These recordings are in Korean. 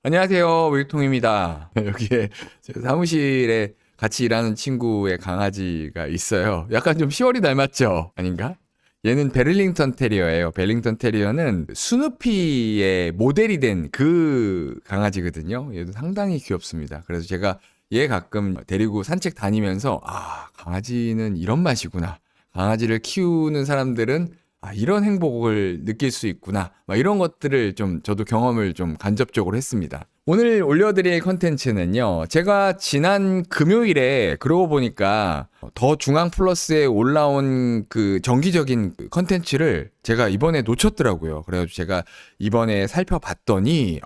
안녕하세요. 윌통입니다. 여기에 제 사무실에 같이 일하는 친구의 강아지가 있어요. 약간 좀 시월이 닮았죠? 아닌가? 얘는 베를링턴 테리어예요. 베를링턴 테리어는 스누피의 모델이 된 그 강아지거든요. 얘도 상당히 귀엽습니다. 그래서 제가 얘 가끔 데리고 산책 다니면서 강아지는 이런 맛이구나. 강아지를 키우는 사람들은 이런 행복을 느낄 수 있구나. 이런 것들을 좀 저도 경험을 좀 간접적으로 했습니다. 오늘 올려드릴 컨텐츠는요. 제가 지난 금요일에 그러고 보니까 더 중앙 플러스에 올라온 그 정기적인 컨텐츠를 제가 이번에 놓쳤더라고요. 그래가지고 제가 이번에 살펴봤더니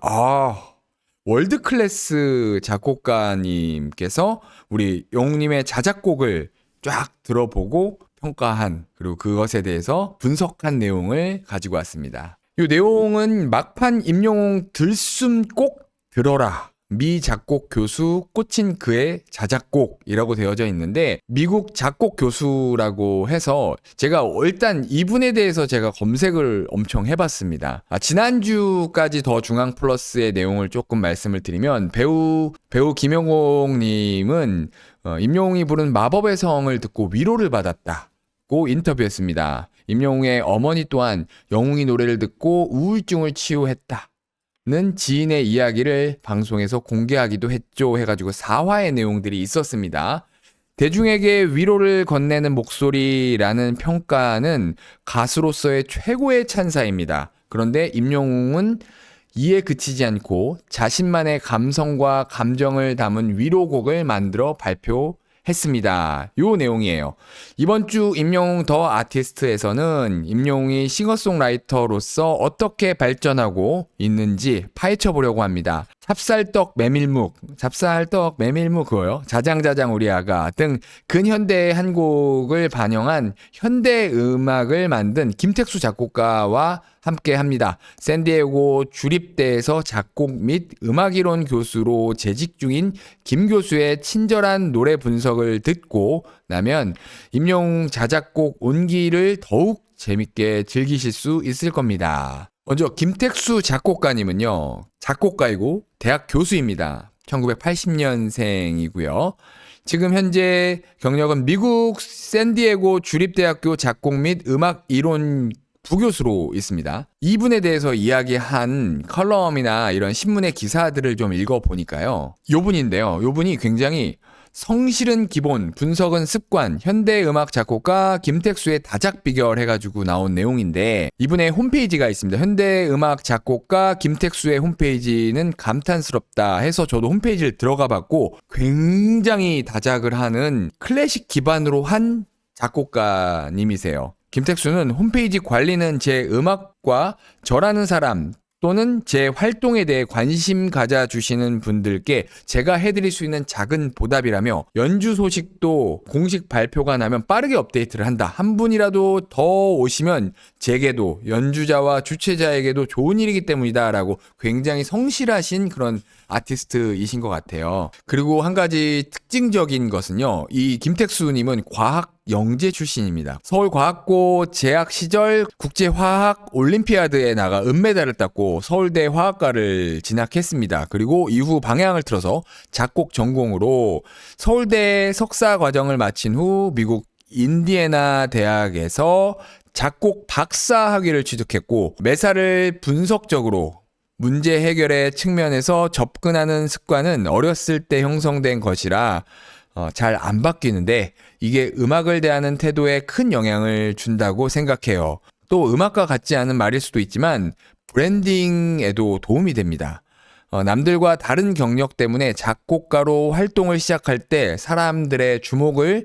월드 클래스 작곡가님께서 우리 영웅님의 자작곡을 쫙 들어보고 평가한, 그리고 그것에 대해서 분석한 내용을 가지고 왔습니다. 이 내용은 막판 임영웅 들숨 꼭 들어라. 미 작곡 교수 꽂힌 그의 자작곡이라고 되어져 있는데, 미국 작곡 교수라고 해서 제가 일단 이분에 대해서 제가 검색을 엄청 해봤습니다. 지난주까지 더 중앙 플러스의 내용을 조금 말씀을 드리면, 배우 김영옥님은 임영웅이 부른 마법의 성을 듣고 위로를 받았다 고 인터뷰했습니다. 임영웅의 어머니 또한 영웅이 노래를 듣고 우울증을 치유했다 는 지인의 이야기를 방송에서 공개하기도 했죠 해가지고 4화의 내용들이 있었습니다. 대중에게 위로를 건네는 목소리라는 평가는 가수로서의 최고의 찬사입니다. 그런데 임영웅은 이에 그치지 않고 자신만의 감성과 감정을 담은 위로곡을 만들어 발표했습니다. 요 내용이에요. 이번 주 임영웅 더 아티스트에서는 임영웅이 싱어송라이터로서 어떻게 발전하고 있는지 파헤쳐 보려고 합니다. 찹쌀떡 메밀묵 그거요. 자장자장 우리 아가 등 근현대의 한 곡을 반영한 현대 음악을 만든 김택수 작곡가와 함께 합니다. 샌디에고 주립대에서 작곡 및 음악이론 교수로 재직 중인 김 교수의 친절한 노래 분석을 듣고 나면 임영웅 자작곡 온기를 더욱 재밌게 즐기실 수 있을 겁니다. 먼저 김택수 작곡가님은요, 작곡가이고 대학 교수입니다. 1980년생이고요. 지금 현재 경력은 미국 샌디에고 주립대학교 작곡 및 음악 이론 부교수로 있습니다. 이분에 대해서 이야기한 컬럼이나 이런 신문의 기사들을 좀 읽어보니까요. 요분인데요. 요분이 굉장히 성실은 기본, 분석은 습관, 현대음악 작곡가 김택수의 다작 비결 해가지고 나온 내용인데, 이분의 홈페이지가 있습니다. 현대음악 작곡가 김택수의 홈페이지는 감탄스럽다 해서 저도 홈페이지를 들어가 봤고, 굉장히 다작을 하는 클래식 기반으로 한 작곡가님이세요. 김택수는 홈페이지 관리는 제 음악과 저라는 사람 또는 제 활동에 대해 관심 가져주시는 분들께 제가 해드릴 수 있는 작은 보답이라며, 연주 소식도 공식 발표가 나면 빠르게 업데이트를 한다. 한 분이라도 더 오시면 제게도 연주자와 주최자에게도 좋은 일이기 때문이다 라고 굉장히 성실하신 그런 아티스트이신 것 같아요. 그리고 한 가지 특징적인 것은요, 이 김택수님은 과학 영재 출신입니다. 서울과학고 재학 시절 국제화학 올림피아드에 나가 은메달을 땄고 서울대 화학과를 진학했습니다. 그리고 이후 방향을 틀어서 작곡 전공으로 서울대 석사 과정을 마친 후 미국 인디애나 대학에서 작곡 박사 학위를 취득했고, 매사를 분석적으로 문제 해결의 측면에서 접근하는 습관은 어렸을 때 형성된 것이라 잘 안 바뀌는데, 이게 음악을 대하는 태도에 큰 영향을 준다고 생각해요. 또 음악과 같지 않은 말일 수도 있지만 브랜딩에도 도움이 됩니다. 남들과 다른 경력 때문에 작곡가로 활동을 시작할 때 사람들의 주목을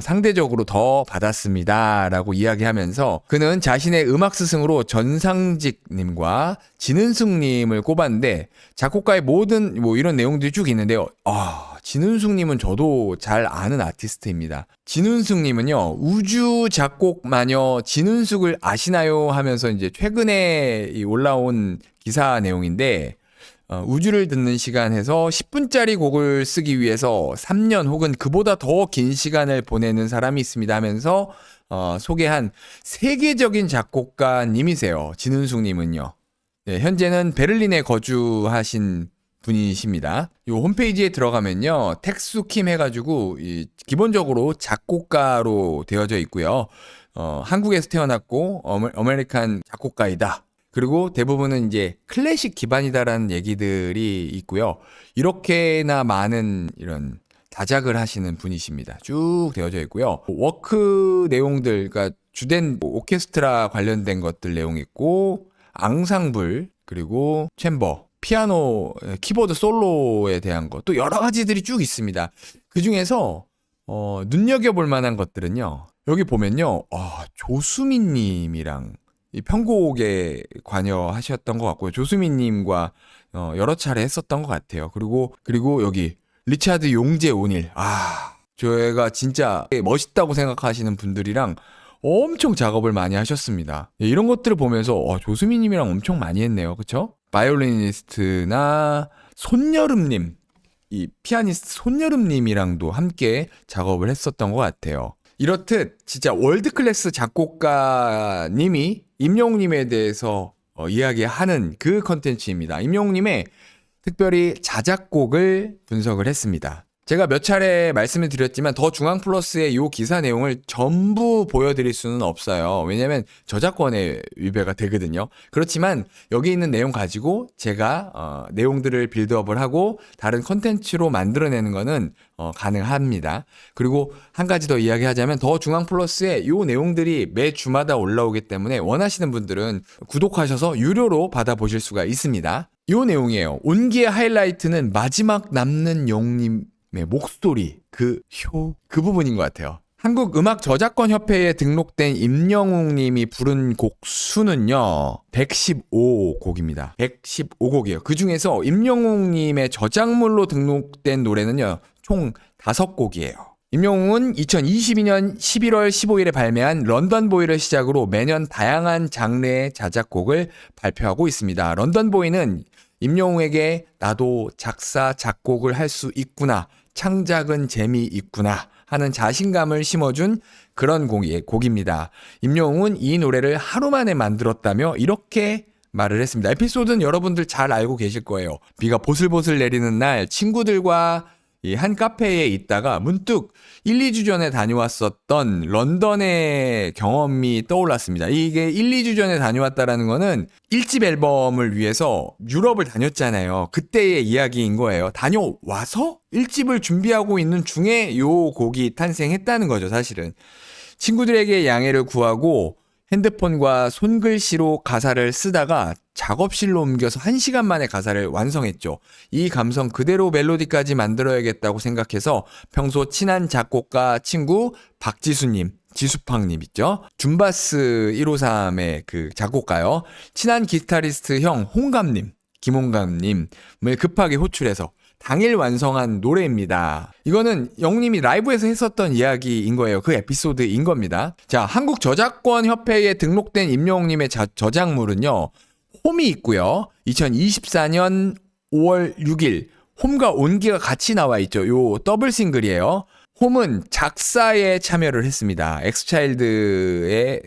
상대적으로 더 받았습니다 라고 이야기하면서, 그는 자신의 음악 스승으로 전상직님과 진은숙님을 꼽았는데, 작곡가의 모든 이런 내용들이 쭉 있는데요. 진은숙님은 저도 잘 아는 아티스트입니다. 진은숙님은요, 우주 작곡 마녀 진은숙을 아시나요 하면서 이제 최근에 올라온 기사 내용인데, 우주를 듣는 시간에서 10분짜리 곡을 쓰기 위해서 3년 혹은 그보다 더 긴 시간을 보내는 사람이 있습니다 하면서 소개한 세계적인 작곡가님이세요. 진은숙님은요. 네, 현재는 베를린에 거주하신 분이십니다. 이 홈페이지에 들어가면요, 텍수킴 해가지고 기본적으로 작곡가로 되어져 있고요. 한국에서 태어났고 아메리칸 작곡가이다. 그리고 대부분은 이제 클래식 기반이다라는 얘기들이 있고요. 이렇게나 많은 이런 다작을 하시는 분이십니다. 쭉 되어져 있고요. 워크 내용들, 그러니까 주된 오케스트라 관련된 것들 내용 있고, 앙상블, 그리고 챔버, 피아노, 키보드 솔로에 대한 것, 또 여러 가지들이 쭉 있습니다. 그 중에서 눈여겨볼 만한 것들은요, 여기 보면요, 조수민 님이랑 이 편곡에 관여하셨던 것 같고요. 조수민 님과 여러 차례 했었던 것 같아요. 그리고 여기 리차드 용재 오닐. 저희가 진짜 멋있다고 생각하시는 분들이랑 엄청 작업을 많이 하셨습니다. 이런 것들을 보면서 조수민 님이랑 엄청 많이 했네요. 그쵸? 바이올리니스트나 손여름님, 이 피아니스트 손여름님이랑도 함께 작업을 했었던 것 같아요. 이렇듯 진짜 월드클래스 작곡가님이 임영웅님에 대해서 이야기하는 그 컨텐츠입니다. 임영웅님의 특별히 자작곡을 분석을 했습니다. 제가 몇 차례 말씀을 드렸지만 더 중앙 플러스의 이 기사 내용을 전부 보여드릴 수는 없어요. 왜냐하면 저작권의 위배가 되거든요. 그렇지만 여기 있는 내용 가지고 제가 내용들을 빌드업을 하고 다른 컨텐츠로 만들어내는 거는 가능합니다. 그리고 한 가지 더 이야기하자면 더 중앙 플러스의 이 내용들이 매 주마다 올라오기 때문에 원하시는 분들은 구독하셔서 유료로 받아보실 수가 있습니다. 이 내용이에요. 온기의 하이라이트는 마지막 남는 영님 목소리, 그 부분인 것 같아요. 한국음악저작권협회에 등록된 임영웅 님이 부른 곡 수는요, 115곡입니다. 115곡이에요. 그 중에서 임영웅 님의 저작물로 등록된 노래는요, 총 5곡이에요. 임영웅은 2022년 11월 15일에 발매한 런던보이를 시작으로 매년 다양한 장르의 자작곡을 발표하고 있습니다. 런던보이는 임영웅에게 나도 작사, 작곡을 할 수 있구나, 창작은 재미있구나 하는 자신감을 심어준 그런 곡입니다. 임영웅은 이 노래를 하루 만에 만들었다며 이렇게 말을 했습니다. 에피소드는 여러분들 잘 알고 계실 거예요. 비가 보슬보슬 내리는 날 친구들과 한 카페에 있다가 문득 1, 2주 전에 다녀왔었던 런던의 경험이 떠올랐습니다. 이게 1, 2주 전에 다녀왔다라는 거는 1집 앨범을 위해서 유럽을 다녔잖아요. 그때의 이야기인 거예요. 다녀와서 1집을 준비하고 있는 중에 요 곡이 탄생했다는 거죠, 사실은. 친구들에게 양해를 구하고 핸드폰과 손글씨로 가사를 쓰다가 작업실로 옮겨서 1시간 만에 가사를 완성했죠. 이 감성 그대로 멜로디까지 만들어야겠다고 생각해서 평소 친한 작곡가 친구 박지수님, 지수팡님 있죠? 줌바스 153의 그 작곡가요. 친한 기타리스트 형 홍감님, 김홍감님을 급하게 호출해서 당일 완성한 노래입니다. 이거는 영웅님이 라이브에서 했었던 이야기인 거예요. 그 에피소드인 겁니다. 자, 한국저작권협회에 등록된 임영웅님의 저작물은요, 홈이 있고요. 2024년 5월 6일 홈과 온기가 같이 나와 있죠. 요 더블 싱글이에요. 홈은 작사에 참여를 했습니다. 엑스차일드의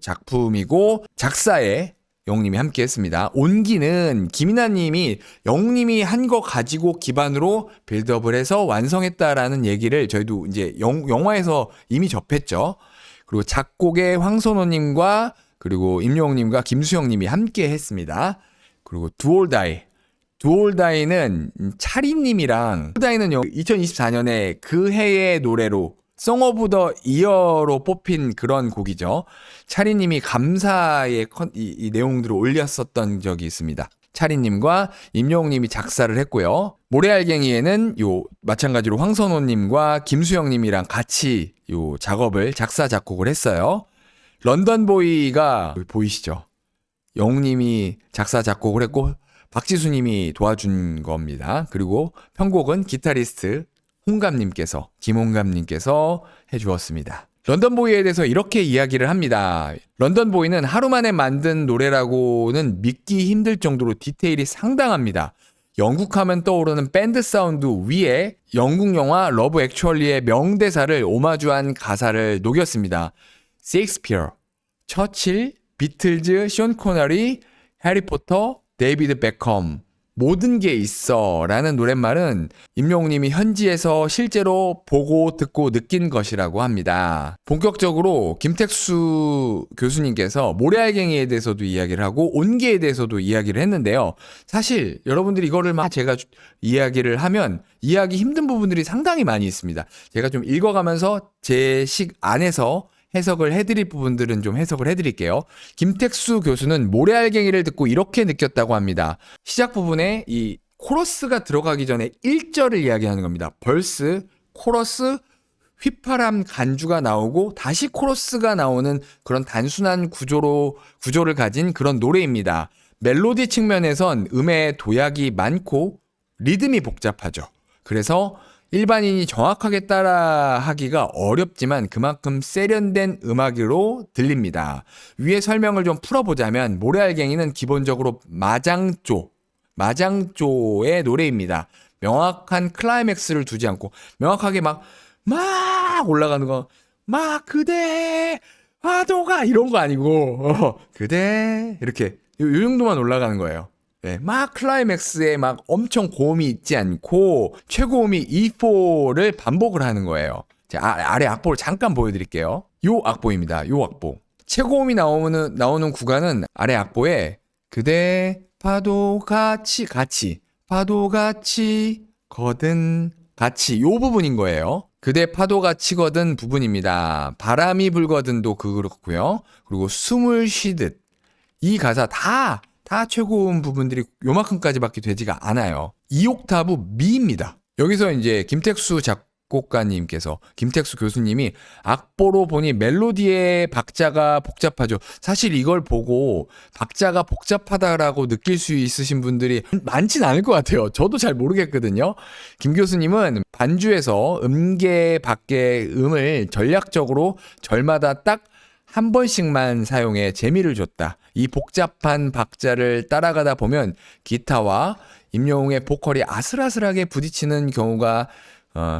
작품이고 작사에 영웅님이 함께 했습니다. 온기는 김이나님이 영웅님이 한 거 가지고 기반으로 빌드업을 해서 완성했다라는 얘기를 저희도 이제 영화에서 이미 접했죠. 그리고 작곡에 황선호님과 그리고 임영웅님과 김수영님이 함께 했습니다. 그리고 두올다이는 차리님이랑 두올다이는 2024년에 그 해의 노래로 송 오브 더 이어로 뽑힌 그런 곡이죠. 차리님이 감사의 이 내용들을 올렸었던 적이 있습니다. 차리님과 임영웅님이 작사를 했고요. 모래알갱이에는 마찬가지로 황선호님과 김수영님이랑 같이 작사 작곡을 했어요. 런던보이가 보이시죠? 영웅님이 작사 작곡을 했고 박지수님이 도와준 겁니다. 그리고 편곡은 기타리스트 홍감님께서, 김홍감님께서 해주었습니다. 런던보이에 대해서 이렇게 이야기를 합니다. 런던보이는 하루 만에 만든 노래라고는 믿기 힘들 정도로 디테일이 상당합니다. 영국하면 떠오르는 밴드 사운드 위에 영국 영화 러브 액츄얼리의 명대사를 오마주한 가사를 녹였습니다. 셰익스피어, 처칠, 비틀즈, 션 코너리, 해리포터, 데이비드 베컴 모든 게 있어 라는 노랫말은 임영웅님이 현지에서 실제로 보고 듣고 느낀 것이라고 합니다. 본격적으로 김택수 교수님께서 모래알갱이에 대해서도 이야기를 하고 온기에 대해서도 이야기를 했는데요. 사실 여러분들이 이거를 막 제가 이야기를 하면 이해하기 힘든 부분들이 상당히 많이 있습니다. 제가 좀 읽어가면서 제 식 안에서 해석을 해드릴 부분들은 좀 해석을 해드릴게요. 김택수 교수는 모래알갱이를 듣고 이렇게 느꼈다고 합니다. 시작 부분에 이 코러스가 들어가기 전에 1절을 이야기하는 겁니다. 벌스, 코러스, 휘파람 간주가 나오고 다시 코러스가 나오는 그런 단순한 구조를 가진 그런 노래입니다. 멜로디 측면에선 음의 도약이 많고 리듬이 복잡하죠. 그래서 일반인이 정확하게 따라하기가 어렵지만 그만큼 세련된 음악으로 들립니다. 위에 설명을 좀 풀어보자면 모래알갱이는 기본적으로 마장조의 노래입니다. 명확한 클라이맥스를 두지 않고 명확하게 막 올라가는 거, 막 그대 화도가 이런 거 아니고 그대 이렇게 요 정도만 올라가는 거예요. 네, 막 클라이맥스에 막 엄청 고음이 있지 않고 최고음이 E4를 반복을 하는 거예요. 제가 아래 악보를 잠깐 보여드릴게요. 요 악보입니다. 요 악보. 최고음이 나오는 구간은 아래 악보에 그대 파도 같이 파도 같이 거든 같이 요 부분인 거예요. 그대 파도같이 거든 부분입니다. 바람이 불거든도 그렇고요. 그리고 숨을 쉬듯 이 가사 다 최고음 부분들이 요만큼까지밖에 되지가 않아요. 2옥타브 미입니다. 여기서 이제 김택수 작곡가님께서 김택수 교수님이 악보로 보니 멜로디의 박자가 복잡하죠. 사실 이걸 보고 박자가 복잡하다라고 느낄 수 있으신 분들이 많진 않을 것 같아요. 저도 잘 모르겠거든요. 김 교수님은 반주에서 음계 밖의 음을 전략적으로 절마다 딱 한 번씩만 사용해 재미를 줬다. 이 복잡한 박자를 따라가다 보면 기타와 임영웅의 보컬이 아슬아슬하게 부딪히는 경우가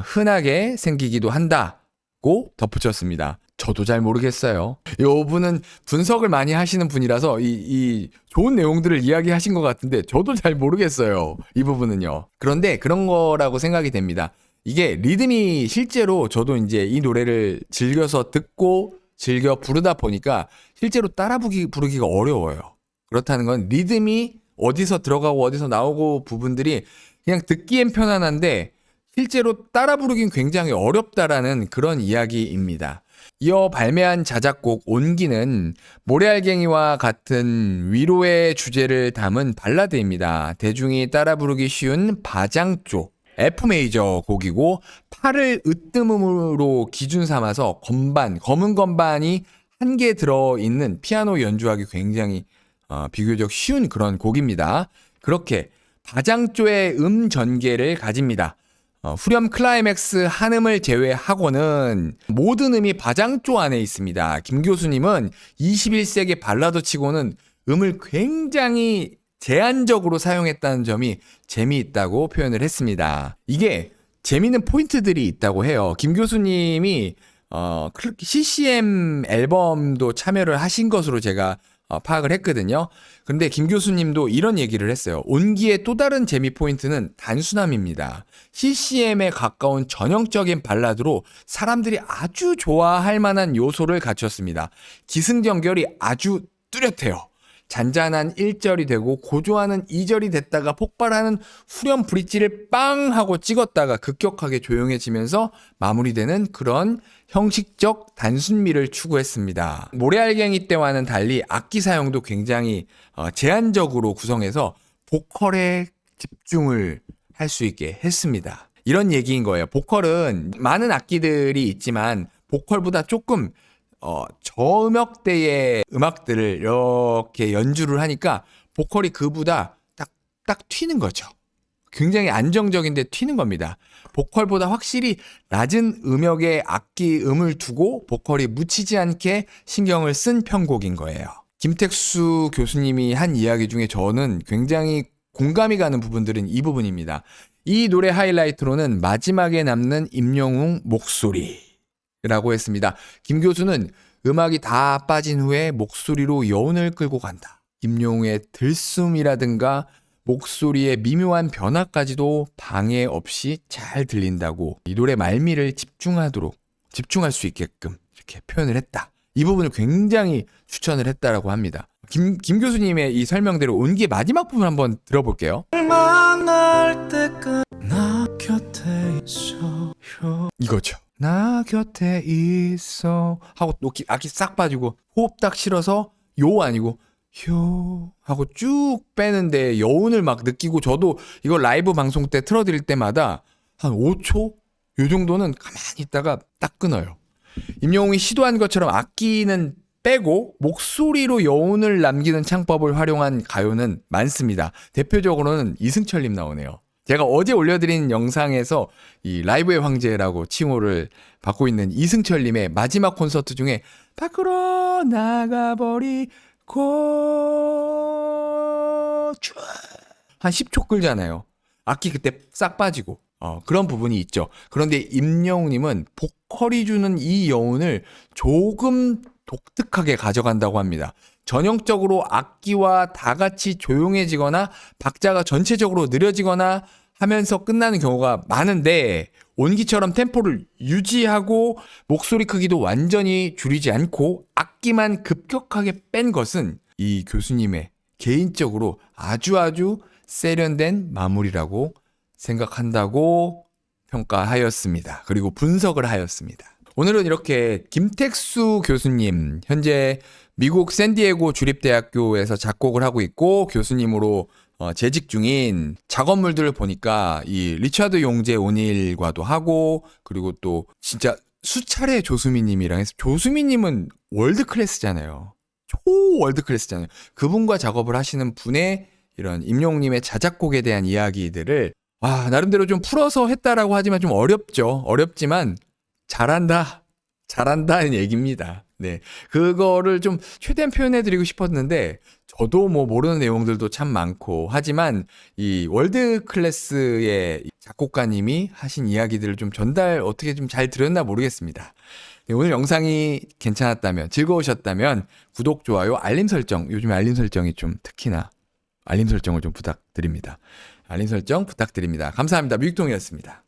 흔하게 생기기도 한다고 덧붙였습니다. 저도 잘 모르겠어요. 이분은 분석을 많이 하시는 분이라서 이 좋은 내용들을 이야기하신 것 같은데 저도 잘 모르겠어요. 이 부분은요. 그런데 그런 거라고 생각이 됩니다. 이게 리듬이 실제로 저도 이제 이 노래를 즐겨서 듣고 즐겨 부르다 보니까 실제로 따라 부르기가 어려워요. 그렇다는 건 리듬이 어디서 들어가고 어디서 나오고 부분들이 그냥 듣기엔 편안한데 실제로 따라 부르긴 굉장히 어렵다라는 그런 이야기입니다. 이어 발매한 자작곡 온기는 모래알갱이와 같은 위로의 주제를 담은 발라드입니다. 대중이 따라 부르기 쉬운 바장조 F 메이저 곡이고 팔을 으뜸음으로 기준 삼아서 검은 건반이 한 개 들어있는 피아노 연주하기 굉장히 비교적 쉬운 그런 곡입니다. 그렇게 바장조의 전개를 가집니다. 후렴 클라이맥스 한음을 제외하고는 모든 음이 바장조 안에 있습니다. 김 교수님은 21세기 발라드 치고는 음을 굉장히 제한적으로 사용했다는 점이 재미있다고 표현을 했습니다. 이게 재미있는 포인트들이 있다고 해요. 김 교수님이 CCM 앨범도 참여를 하신 것으로 제가 파악을 했거든요. 그런데 김 교수님도 이런 얘기를 했어요. 온기의 또 다른 재미 포인트는 단순함입니다. CCM에 가까운 전형적인 발라드로 사람들이 아주 좋아할 만한 요소를 갖췄습니다. 기승전결이 아주 뚜렷해요. 잔잔한 1절이 되고 고조하는 2절이 됐다가 폭발하는 후렴 브릿지를 빵 하고 찍었다가 급격하게 조용해지면서 마무리되는 그런 형식적 단순미를 추구했습니다. 모래알갱이 때와는 달리 악기 사용도 굉장히 제한적으로 구성해서 보컬에 집중을 할 수 있게 했습니다. 이런 얘기인 거예요. 보컬은 많은 악기들이 있지만 보컬보다 조금 저음역대의 음악들을 이렇게 연주를 하니까 보컬이 그보다 딱 튀는 거죠. 굉장히 안정적인데 튀는 겁니다. 보컬보다 확실히 낮은 음역의 악기 음을 두고 보컬이 묻히지 않게 신경을 쓴 편곡인 거예요. 김택수 교수님이 한 이야기 중에 저는 굉장히 공감이 가는 부분들은 이 부분입니다. 이 노래 하이라이트로는 마지막에 남는 임영웅 목소리라고 했습니다. 김 교수는 음악이 다 빠진 후에 목소리로 여운을 끌고 간다. 임영웅의 들숨이라든가 목소리의 미묘한 변화까지도 방해 없이 잘 들린다고 이 노래 말미를 집중할 수 있게끔 이렇게 표현을 했다. 이 부분을 굉장히 추천을 했다라고 합니다. 김 교수님의 이 설명대로 온기의 마지막 부분 한번 들어볼게요. 이거죠. 나 곁에 있어 하고 또 악기 싹 빠지고 호흡 딱 실어서 요 아니고 효 하고 쭉 빼는데 여운을 막 느끼고, 저도 이거 라이브 방송 때 틀어드릴 때마다 한 5초? 요 정도는 가만히 있다가 딱 끊어요. 임영웅이 시도한 것처럼 악기는 빼고 목소리로 여운을 남기는 창법을 활용한 가요는 많습니다. 대표적으로는 이승철님 나오네요. 제가 어제 올려드린 영상에서 이 라이브의 황제라고 칭호를 받고 있는 이승철님의 마지막 콘서트 중에 밖으로 나가버리고 한 10초 끌잖아요. 악기 그때 싹 빠지고 그런 부분이 있죠. 그런데 임영웅님은 보컬이 주는 이 여운을 조금 독특하게 가져간다고 합니다. 전형적으로 악기와 다 같이 조용해지거나 박자가 전체적으로 느려지거나 하면서 끝나는 경우가 많은데, 온기처럼 템포를 유지하고 목소리 크기도 완전히 줄이지 않고 악기만 급격하게 뺀 것은 이 교수님의 개인적으로 아주 세련된 마무리라고 생각한다고 평가하였습니다. 그리고 분석을 하였습니다. 오늘은 이렇게 김택수 교수님, 현재 미국 샌디에고 주립대학교에서 작곡을 하고 있고 교수님으로 재직 중인 작업물들을 보니까 이 리차드 용재 오닐과도 하고, 그리고 또 진짜 수차례 조수미님이랑 해서, 조수미님은 월드 클래스잖아요. 초 월드 클래스잖아요. 그분과 작업을 하시는 분의 이런 임영웅님의 자작곡에 대한 이야기들을 나름대로 좀 풀어서 했다라고 하지만 좀 어렵죠. 어렵지만 잘한다는 얘기입니다. 네. 그거를 좀 최대한 표현해드리고 싶었는데, 저도 뭐 모르는 내용들도 참 많고, 하지만 이 월드 클래스의 작곡가님이 하신 이야기들을 좀 전달 어떻게 좀 잘 드렸나 모르겠습니다. 네, 오늘 영상이 괜찮았다면, 즐거우셨다면, 구독, 좋아요, 알림 설정, 요즘에 알림 설정이 좀 특히나 알림 설정을 좀 부탁드립니다. 알림 설정 부탁드립니다. 감사합니다. 뮤직동이었습니다.